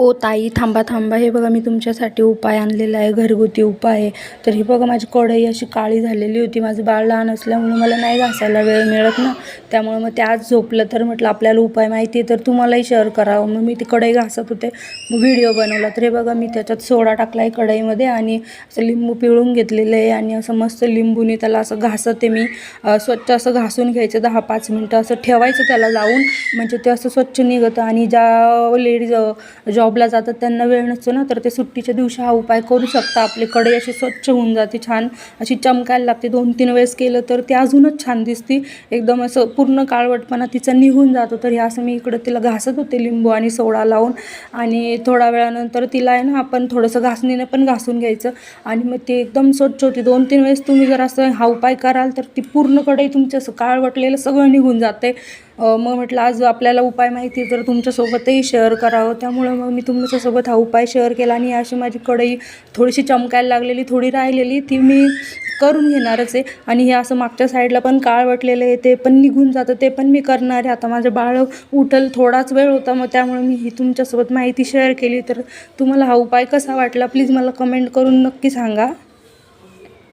ओ ताई, थांबा थांबा, हे बघा मी तुमच्यासाठी उपाय आणलेला आहे, घरगुती उपाय आहे. तर हे बघा, माझी कढई अशी काळी झालेली होती. माझं बाळ लहान असल्यामुळे मला नाही घासायला वेळ मिळत ना, त्यामुळे मग ते आज झोपलं. तर म्हटलं आपल्याला उपाय माहिती आहे तर तुम्हालाही शेअर करावं. मग मी ती कढई घासत होते, व्हिडिओ बनवला. तर हे बघा, मी त्याच्यात सोडा टाकला आहे कढईमध्ये आणि असं लिंबू पिळून घेतलेलं आहे आणि असं मस्त लिंबूने त्याला असं घासते मी. स्वच्छ असं घासून घ्यायचं, 10-5 मिनटं असं ठेवायचं त्याला लावून, म्हणजे ते असं स्वच्छ निघतं. आणि ज्या लेडीज जॉबला जातात त्यांना वेळ नसतो ना, तर ते सुट्टीच्या दिवशी हा उपाय करू शकता. आपली कढई अशी स्वच्छ होऊन जाते, छान अशी चमकायला लागते. 2-3 वेळेस केलं तर ती अजूनच छान दिसते, एकदम असं पूर्ण काळवटपणा तिचा निघून जातो. तर हे असं मी इकडं तिला घासत होते लिंबू आणि सोडा लावून. आणि थोड्या वेळानंतर तिला आहे ना, आपण थोडंसं घासणीने पण घासून घ्यायचं आणि मग ते एकदम स्वच्छ होते. 2-3 वेळेस तुम्ही जर असं हा उपाय कराल तर ती पूर्ण कढई तुमचं असं काळवटलेलं सगळं निघून जाते. मग म्हटलं आज आपल्याला उपाय माहिती आहे तर तुमच्यासोबतही शेअर करावं, त्यामुळं मग मी तुमच्यासोबत हा उपाय शेअर केला. आणि अशी माझी कढई थोडीशी चमकायला लागलेली, थोडी राहिलेली ती मी करून घेणारच आहे. आणि हे असं मागच्या साईडला पण काळवटलेलं आहे, ते पण निघून जातं, ते पण मी करणार आहे. आता माझं बाळ उठल, थोडाच वेळ होता, मग त्यामुळे मी ही तुमच्यासोबत माहिती शेअर केली. तर तुम्हाला हा उपाय कसा वाटला प्लीज मला कमेंट करून नक्की सांगा.